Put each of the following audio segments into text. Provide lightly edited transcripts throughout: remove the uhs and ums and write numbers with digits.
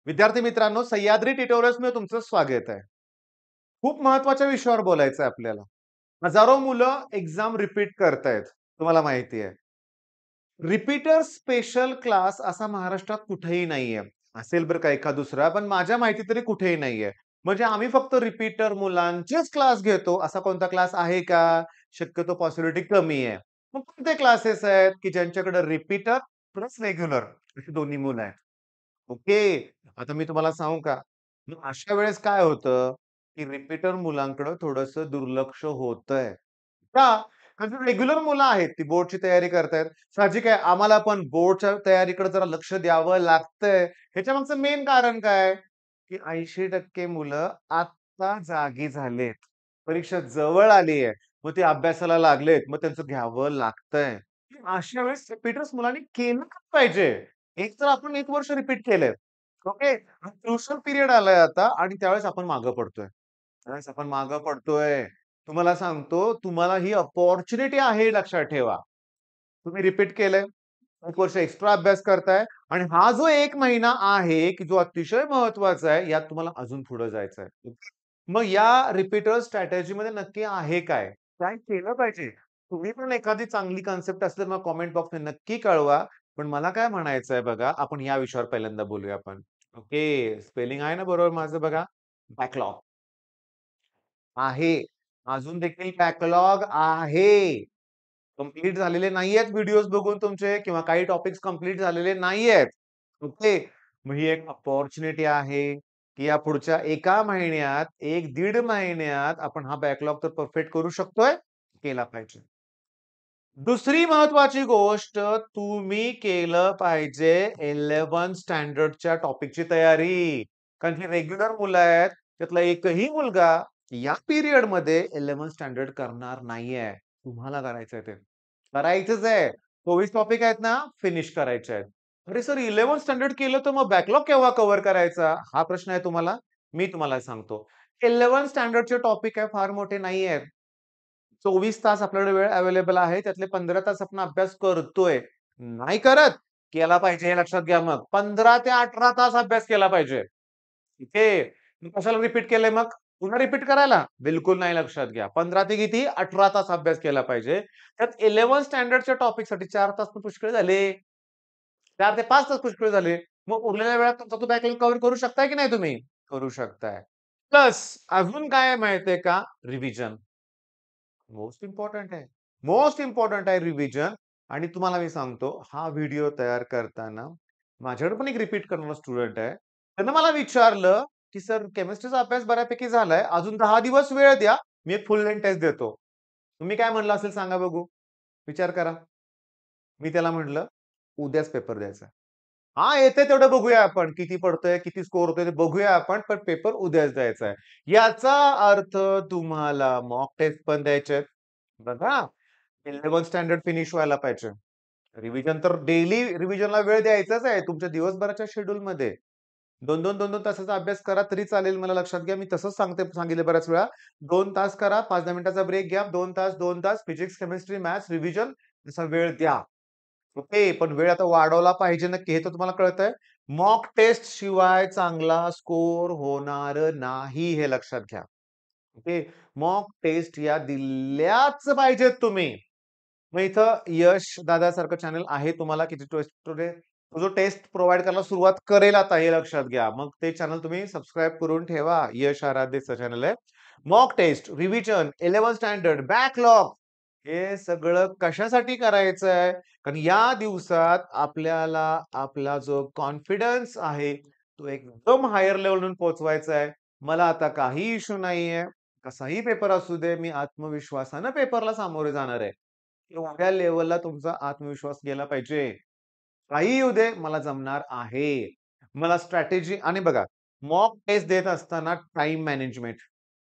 विद्यार्थी मित्रांनो, सह्याद्री ट्युटोरियल्समध्ये तुमचं स्वागत आहे. खूप महत्त्वाच्या विषयावर बोलायचं आहे आपल्याला. हजारो मुलं एक्झाम रिपीट करतायत, तुम्हाला माहिती आहे. रिपीटर स्पेशल क्लास असा महाराष्ट्रात कुठेही नाहीये. असेल बरं का एखाद दुसरा, पण माझ्या माहिती तरी कुठेही नाहीये. म्हणजे आम्ही फक्त रिपीटर मुलांचेच क्लास घेतो, असा कोणता क्लास आहे का? शक्यतो पॉसिबिलिटी कमी आहे. मग कोणते क्लासेस आहेत, की ज्यांच्याकडे रिपीटर प्लस रेग्युलर अशी दोन्ही मुलं आहेत? ओके. आता मी तुम्हाला सांगू का? मग अशा वेळेस काय होतं, की रिपीटर मुलांकडे थोडंसं दुर्लक्ष होतंय. का? कारण रेग्युलर मुलं आहेत, ती बोर्डची तयारी करतायत. साहजिक आहे आम्हाला पण बोर्डच्या तयारीकडे जरा लक्ष द्यावं लागतंय. ह्याच्यामागचं मेन कारण काय? की 80% मुलं आत्ता जागी झालेत. परीक्षा जवळ आली आहे. मग ते अभ्यासाला लागलेत. मग त्यांचं घ्यावं लागतंय. अशा वेळेस रिपीटर्स मुलांनी केलं पाहिजे. एक तर आपण 1 वर्ष रिपीट केलंय. ओके. क्रुशियल पिरियड आलाय आता आणि त्यावेळेस आपण मागे पडतोय. त्यावेळेस आपण मागे पडतोय. तुम्हाला सांगतो, तुम्हाला ही अपॉर्च्युनिटी आहे लक्षात ठेवा. तुम्ही रिपीट केलंय. 1 वर्ष एक्स्ट्रा अभ्यास करताय आणि हा जो 1 महिना आहे, की जो अतिशय महत्त्वाचा आहे, यात तुम्हाला अजून पुढे जायचंय. मग या रिपीटर स्ट्रॅटेजीमध्ये नक्की आहे काय? काय केलं पाहिजे? तुम्ही पण एखादी चांगली कन्सेप्ट असेल तर मग कमेंट बॉक्समध्ये नक्की कळवा. पण मला काय म्हणायचंय बघा, आपण या विषयावर पहिल्यांदा बोलूया आपण. ओके. स्पेलिंग आहे ना बरोबर माझं बघा? बॅकलॉग आहे. अजून देखील बॅकलॉग आहे. कंप्लीट झालेले नाहीयेत व्हिडिओज बघून तुमचे किंवा काही टॉपिक्स कंप्लीट झालेले नाहीयेत. ओके. मग ही एक अपॉर्च्युनिटी आहे, की या पुढच्या 1 महिन्यात, 1-1.5 महिन्यात आपण हा बॅकलॉग तर परफेक्ट करू शकतोय? केला पाहिजे. दुसरी महत्वाची गोष्ट तुम्ही केलं पाहिजे 11th स्टँडर्डच्या टॉपिकची तयारी. कारण की रेग्युलर मुलं आहेत, त्यातला एकही मुलगा या पिरियडमध्ये 11th स्टँडर्ड करणार नाहीये. तुम्हाला करायचंय ते. करायचंच आहे. 24 टॉपिक आहेत ना, फिनिश करायचे आहेत. अरे सर 11th स्टँडर्ड केलं तर मग बॅकलॉग केव्हा कव्हर करायचा? हा प्रश्न आहे तुम्हाला? मी तुम्हाला सांगतो. 11th स्टँडर्डचे टॉपिक काय फार मोठे नाहीयेत. 24 तास आपल्याकडे वेळ अवेलेबल आहे. त्यातले 15 तास आपण अभ्यास करतोय. नाही करत, केला पाहिजे हे लक्षात घ्या मग. 15 ते 18 तास अभ्यास केला पाहिजे. इथे मग कशाला रिपीट केलंय मग? पुन्हा रिपीट करायला? बिलकुल नाही लक्षात घ्या. 15 ते किती? 18 तास अभ्यास केला पाहिजे. त्यात 11th स्टँडर्डच्या टॉपिकसाठी 4 तास तर पुष्कळ झाले. 4 ते 5 तास पुष्कळ झाले. मग उरलेल्या वेळात तुमचा तो बॅकलॉग कव्हर करू शकताय की नाही तुम्ही? करू शकताय. प्लस अजून काय आहे माहितीये का? रिव्हिजन. मोस्ट इम्पोर्टंट आहे. मोस्ट इम्पोर्टंट आहे रिव्हिजन आणि तुम्हाला मी सांगतो, हा व्हिडिओ तयार करताना माझ्याकडे पण एक रिपीट करणारा स्टुडंट आहे. त्यानं मला विचारलं, की "सर केमिस्ट्रीचा अभ्यास बऱ्यापैकी झालाय. अजून 10 दिवस वेळ द्या. मी एक फुल लेंथ टेस्ट देतो." तुम्ही काय म्हणला असेल सांगा बघू? विचार करा. मी त्याला म्हटलं, "उद्याच पेपर द्यायचा." हां, येतंय तेवढं बघूया आपण. किती पडतंय, किती स्कोर होतोय ते बघूया आपण, पण पेपर उद्याच द्यायचा आहे. याचा अर्थ तुम्हाला मॉक टेस्ट पण द्यायचे आहेत. बघा, 11th स्टँडर्ड फिनिश व्हायला पाहिजे. रिव्हिजन तर डेली रिव्हिजनला वेळ द्यायचाच आहे तुमच्या दिवसभराच्या शेड्यूलमध्ये. 2-2, 2-2 तासाचा अभ्यास करा तरी चालेल मला लक्षात घ्या. मी तसंच सांगितलं बऱ्याच वेळा. 2 तास करा, 5-10 मिनिटाचा ब्रेक घ्या. 2 तास फिजिक्स, केमिस्ट्री, मॅथ्स रिव्हिजन असा वेळ द्या. ओके. पण वेळ आता वाढवला पाहिजे नक्की हे तर तुम्हाला कळतंय. मॉक टेस्ट शिवाय चांगला स्कोर होणार नाही हे लक्षात घ्या. ओके. मॉक टेस्ट या दिल्याच पाहिजेत तुम्ही. मग इथं यश दादासारखं चॅनल आहे तुम्हाला की तो जो टेस्ट प्रोव्हाईड करायला सुरुवात करेल आता हे लक्षात घ्या. मग ते चॅनल तुम्ही सबस्क्राईब करून ठेवा. यश आराध्यचं चॅनल आहे. Mock test, revision, 11th standard, backlog हे सगळं कशासाठी करायचंय? कारण या दिवसात आपल्याला आपला जो कॉन्फिडन्स आहे, तो एकदम हायर लेव्हलवरून पोहोचवायचा आहे. मला आता काही इश्यू नाहीये. कसाही पेपर असू दे, मी आत्मविश्वासानं पेपरला सामोरे जाणार आहे. एवढ्या लेव्हलला तुमचा आत्मविश्वास गेला पाहिजे. काहीही येऊ दे, मला जमणार आहे. मला स्ट्रॅटेजी आणि बघा, मॉक टेस्ट देत असताना टाईम मॅनेजमेंट.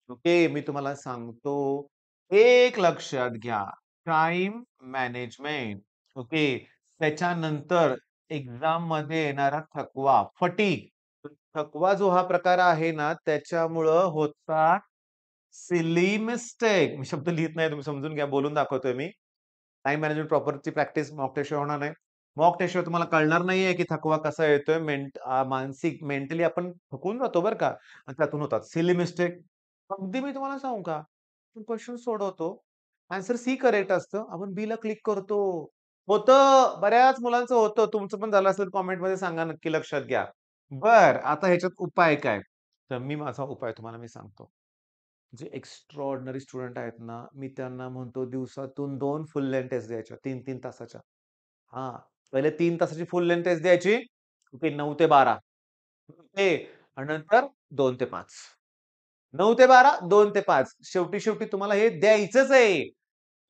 ओके, मी तुम्हाला सांगतो, एक लक्षात घ्या, टाईम मॅनेजमेंट. ओके, त्याच्यानंतर एक्झाममध्ये येणारा थकवा, फटीग. थकवा जो हा प्रकार आहे ना, त्याच्यामुळं होतात सिली मिस्टेक. मी शब्द लिहित नाही, तुम्ही समजून घ्या, बोलून दाखवतोय मी. टाईम मॅनेजमेंट प्रॉपरची प्रॅक्टिस मॉक टेस्टशिवाय होणार नाही. मॉक टेस्टशिवाय तुम्हाला कळणार नाहीये, की थकवा कसा येतोय. मानसिक मेंटली आपण थकून जातो बरं का आणि त्यातून होतात सिली मिस्टेक. अगदी मी तुम्हाला सांगू का? क्वेशन सोडवतो. आन्सर सी करेक्ट असतं. आपण बीला क्लिक करतो. होतं. बऱ्याच मुलांचं होतं. तुमचं पण झालं असेल कमेंटमध्ये सांगा नक्की लक्षात घ्या. आता ह्याच्यात उपाय काय? तर माझा उपाय तुम्हाला मी सांगतो. जे एक्स्ट्राऑर्डिनरी स्टुडंट आहेत ना, मी त्यांना म्हणतो दिवसातून 2 फुल लेंग्थ टेस्ट द्यायच्या 3-3 तासाच्या. हां, पहिले 3 तासाची फुल लेंग्थ टेस्ट द्यायची. ओके 9 ते 12. ओके आणि नंतर 2 ते 5. 9 ते 12, 2 ते 5. शेवटी तुम्हाला हे द्यायचंच आहे.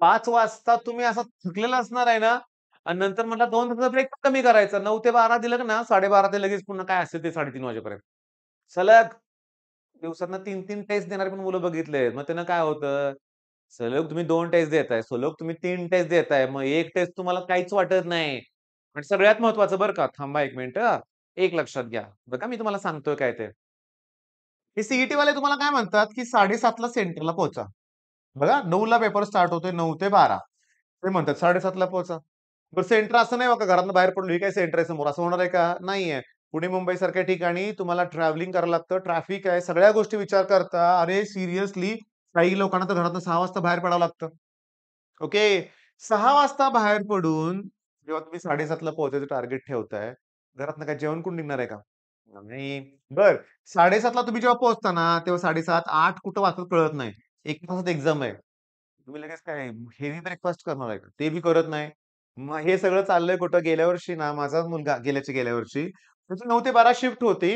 5 वाजता तुम्ही असा थकलेला असणार आहे ना आणि नंतर म्हटला 2 तासाचा ब्रेक कमी करायचा. 9 ते 12 दिलं ना 12:30 ते लगेच पुन्हा काय असेल ते 3:30 वाजेपर्यंत. सलग दिवसातनं 3-3 टेस्ट देणारी पण मुलं बघितलेत. मग त्यानं काय होतं? सलग तुम्ही 2 टेस्ट देताय, सलग तुम्ही 3 टेस्ट देताय. मग 1 टेस्ट तुम्हाला काहीच वाटत नाही. आणि सगळ्यात महत्त्वाचं बरं का, थांबा 1 मिनिट. एक लक्षात घ्या. बघा मी तुम्हाला सांगतोय काय ते. हे सी वाले तुम्हाला काय म्हणतात, की 7:30 ला सेंटरला पोहोचा. बघा 9 ला पेपर स्टार्ट होतोय 9 ते 12. ते म्हणतात 7:30 ला पोहोचा. बरं सेंटर असं नाही बघा घरातनं बाहेर पडलो, ही काय सेंटर आहे समोर असं होणार आहे का? नाहीये. पुणे, मुंबईसारख्या ठिकाणी तुम्हाला ट्रॅव्हलिंग करावं लागतं, ट्रॅफिक आहे, सगळ्या गोष्टी विचार करता अरे सिरियसली काही लोकांना तर घरातनं 6 वाजता बाहेर पडावं लागतं. ओके. 6 वाजता बाहेर पडून जेव्हा तुम्ही 7:30 ला पोहोचायचं टार्गेट ठेवताय, घरातनं काय जेवण करून निघणार आहे का? नाही. बरं 7:30 ला तुम्ही जेव्हा पोहोचता ना, तेव्हा 7:30, 8 कुठं वाजतात कळत नाही. 1 तासात एक्झाम आहे. तुम्ही लगेच काय हेवी ब्रेकफास्ट करणार आहे का? ते बी करत नाही. मग हे सगळं चाललंय कुठं? गेल्या वर्षी ना माझा मुलगा गेल्या वर्षी त्याची 9 ते 12 शिफ्ट होती.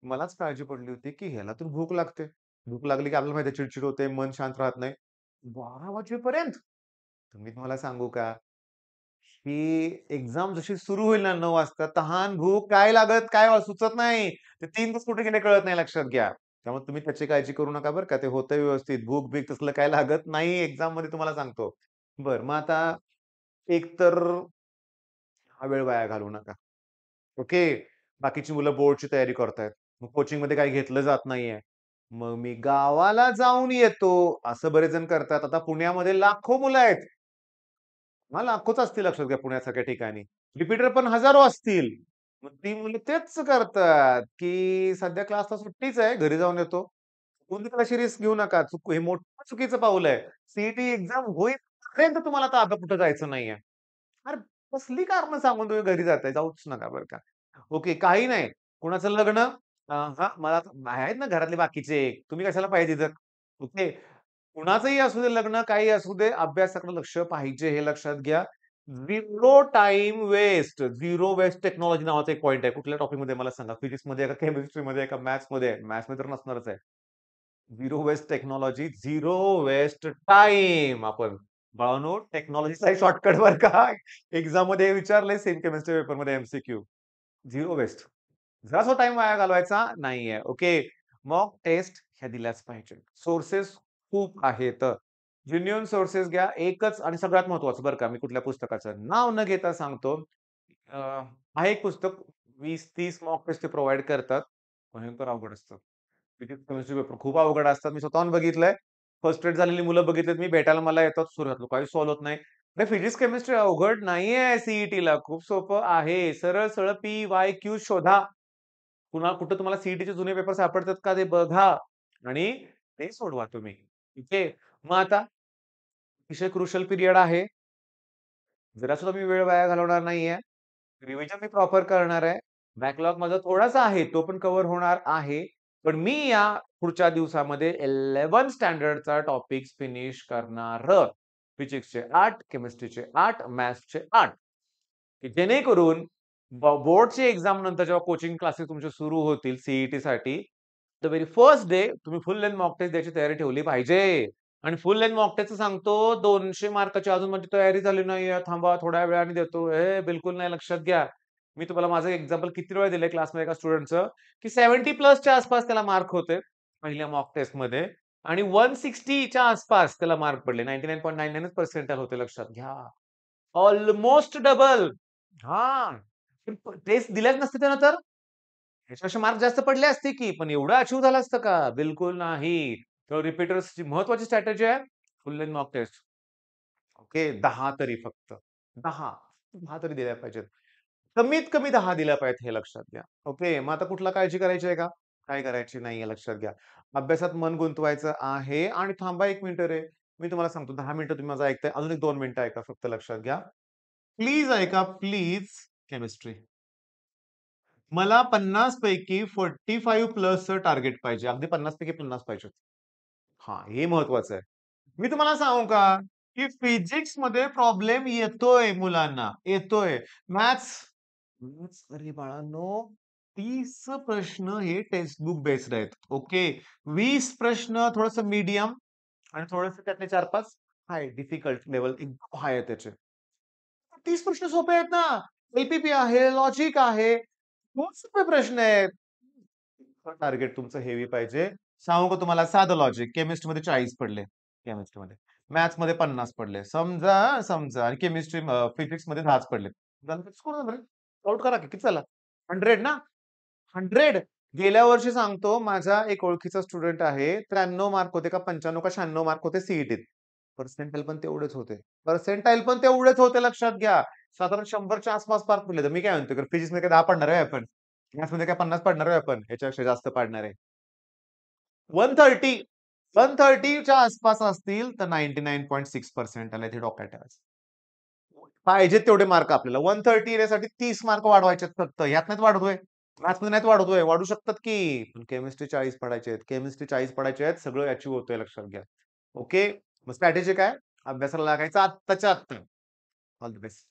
मलाच काळजी पडली होती, की ह्याला तर भूक लागते. भूक लागली की आपल्याला माहिती आहे चिडचिड होते, मन शांत राहत नाही. 12 वाजेपर्यंत? तर मी तुम्हाला सांगू का? ही एक्झाम जशी सुरू होईल ना 9 वाजता, तहान, भूक काय लागत, काय सुचत नाही. ते 3 तास कुठे गेले कळत नाही लक्षात घ्या. त्यामुळे तुम्ही त्याची काळजी करू नका बरं का. ते होतंय व्यवस्थित. भूक-बीक तसलं काय लागत नाही एक्झाममध्ये तुम्हाला सांगतो. बरं, मग आता एकतर हा वेळ वाया घालवू नका. ओके. बाकीची मुलं बोर्डची तयारी करतायत. मग कोचिंगमध्ये काही घेतलं जात नाहीये. मग मी गावाला जाऊन येतो, असं बरेच जण करतात. आता पुण्यामध्ये लाखो मुलं आहेत. हां, लाखोच असतील लक्षात घ्या पुण्यासारख्या ठिकाणी. रिपीटर पण हजारो असतील. मग ती मुलं तेच करतात, की सध्या क्लासला सुट्टीच आहे, घरी जाऊन येतो. कोणी तर अशी रिस्क घेऊ नका. हे मोठं चुकीचं पाऊल आहे. सी एक्झाम होईपर्यंत तुम्हाला आता कुठे जायचं नाहीये. अरे कसली कारणं सांगून तुम्ही घरी जाताय? जाऊच नका बरं का. ओके, काही नाही. कुणाचं लग्न हां, मला आहेत ना घरातले बाकीचे. तुम्ही कशाला पाहिजे तिथं? ओके. कुणाचंही असू दे लग्न, काही असू दे, अभ्यासाकडे लक्ष पाहिजे हे लक्षात घ्या. Zero time waste, zero waste technology नावाचा एक पॉइंट आहे. कुठल्या टॉपिकमध्ये मला सांगा? फिजिक्समध्ये आहे का केमिस्ट्रीमध्ये आहे का मॅथ्समध्ये आहे? मॅथ्समध्ये तर नसणारच आहे. Zero waste technology, zero waste time. आपण बाळांनो टेक्नॉलॉजीचा शॉर्टकट बरं का. एक्झाममध्ये हे विचारलंय सेम केमिस्ट्री पेपरमध्ये एम-सी-क्यू. Zero waste. जरासा टाईम वाया घालवायचा नाहीये. ओके. मॉक टेस्ट ह्या दिल्याच पाहिजे. सोर्सेस खूप आहेत. जेन्युइन सोर्सेस घ्या. एकच आणि सगळ्यात महत्त्वाचं बरं का, मी कुठल्या पुस्तकाचं नाव न घेता सांगतो. अ, आहे एक पुस्तक 20-30 मॉक टेस्ट ते प्रोव्हाईड करतात. भयंकर अवघड असतं. फिजिक्स, केमिस्ट्री पेपर खूप अवघड असतात. मी स्वतःहून बघितलंय. फर्स्ट्रेट झालेली मुलं बघितलेत मी. भेटायला मला येतात सुरुवातीला काही सॉल्व्ह होत नाही. नाही फिजिक्स, केमिस्ट्री अवघड नाहीये सी खूप सोपं आहे. सरळ-सरळ पी-वाय-क्यू शोधा. पुन्हा कुठं तुम्हाला सी जुने पेपर सापडतात का ते बघा आणि ते सोडवा तुम्ही. ठीक आहे. मग आता अतिशय क्रुशियल पिरियड आहे. जरा सुद्धा मी वेळ वाया घालवणार नाहीये. रिव्हिजन मी प्रॉपर करणार आहे. बॅकलॉग माझा थोडासा आहे, तो पण कव्हर होणार आहे. पण मी या पुढच्या दिवसामध्ये 11 स्टँडर्डचा टॉपिक्स फिनिश करणार. फिजिक्सचे 8, केमिस्ट्रीचे 8, मॅथ्सचे 8. की जेणेकरून बोर्डची एक्झाम नंतर जेव्हा कोचिंग क्लासेस तुमचे सुरू होतील सी-ई-टीसाठी, द व्हेरी फर्स्ट डे तुम्ही फुल लेंग्थ मॉक टेस्ट द्यायची तयारी ठेवली पाहिजे. आणि फुल लेंग्थ मॉक टेस्टचं सांगतो 200 मार्काची अजून माझी तयारी झाली नाहीये. थांबा थोड्या वेळाने देतो. बिलकुल नाही लक्षात घ्या. मी तुम्हाला माझं एक्झाम्पल किती वेळा दिलंय क्लासमध्ये एका स्टुडंटचं, की 70 प्लसच्या आसपास त्याला मार्क होते पहिल्या मॉक टेस्टमध्ये आणि 160 च्या आसपास त्याला मार्क पडले. 99.99च पर्सेंटाइल होते लक्षात घ्या. Almost double. हां. टेस्ट दिल्याच नसते त्यानं तर ह्याच्यापेक्षा मार्क जास्त पडले असते की, पण एवढं अचीव्ह झालं असतं का? बिलकुल नाही. तर रिपीटर्सची महत्त्वाची स्ट्रॅटेजी आहे full length mock test. Okay. 10 तरी फक्त. 10. 10 तरी दिल्या पाहिजेत. कमीत कमी 10 दिल्या पाहिजेत हे लक्षात घ्या. ओके. मग आता कुठला काळजी करायची आहे का? काय करायची नाहीये लक्षात घ्या. अभ्यासात मन गुंतवायचं आहे आणि थांबा 1 मिनिट रे. मी तुम्हाला सांगतो 10 मिनिटं तुम्ही माझं ऐकताय. अजून एक 2 मिनिटं ऐका फक्त लक्षात घ्या. प्लीज ऐका प्लीज. केमिस्ट्री. मला 50 पैकी 45 प्लसचं टार्गेट पाहिजे. अगदी 50 पैकी 50 पाहिजेत. हां, हे महत्वाचं आहे. मी तुम्हाला सांगू का, की फिजिक्समध्ये प्रॉब्लेम येतोय मुलांना, येतोय. मॅथ्स मॅथ्स अरे बाळांनो, 30 प्रश्न हे टेक्स्ट बुक बेस्ड आहेत. ओके. 20 प्रश्न थोडंसं मीडियम आणि थोडंसं त्यातले 4-5 हाय डिफिकल्ट लेव्हल एकदम हाय आहे त्याचे. 30 प्रश्न सोपे आहेत ना. एल आहे, लॉजिक आहे. खूप सोपे प्रश्न आहेत. टार्गेट तुमचं हेवी पाहिजे. सांगू का तुम्हाला साधं लॉजिक केमिस्ट्रीमध्ये 40 पडले. केमिस्ट्रीमध्ये. मॅथ्समध्ये 50 पडले. समजा समजा आणि फिजिक्समध्ये 10च पडले. झालं स्कोर झालं. आउट करा की किती झाला? 100 ना? 100 गेल्या वर्षी सांगतो माझा एक ओळखीचा स्टुडंट आहे. 93 मार्क होते का 95 का 96 मार्क होते सीईटीत. पर्सेंटाइल पण तेवढेच होते. पर्सेंटाइल पण तेवढेच होते लक्षात घ्या. साधारण 100च्या आसपास मार्क पडले. तर मी काय म्हणतो फिजिक्समध्ये काय 10 पडणार आहे आपण? मॅथ्समध्ये काय 50 पडणार आहे आपण? ह्याच्यापेक्षा जास्त पाडणार आहे. 130 130च्या आसपास असतील तर 99.6% आले ते डोक्यात ठेवायचं. पाहिजेत तेवढे मार्क आपल्याला. 130 येण्यासाठी 30 मार्क वाढवायचे आहेत फक्त. ह्यात नाहीत वाढवतोय. मॅथ्समध्ये नाहीत वाढवतोय. वाढू शकतात की. पण केमिस्ट्री 40 पडायचे आहेत. केमिस्ट्री 40 पडायचे आहेत. सगळं अचीव्ह होतंय लक्षात घ्या. ओके. मग स्ट्रॅटेजी काय? अभ्यासाला लागायचं आत्ताच्या आत्ता. All the best.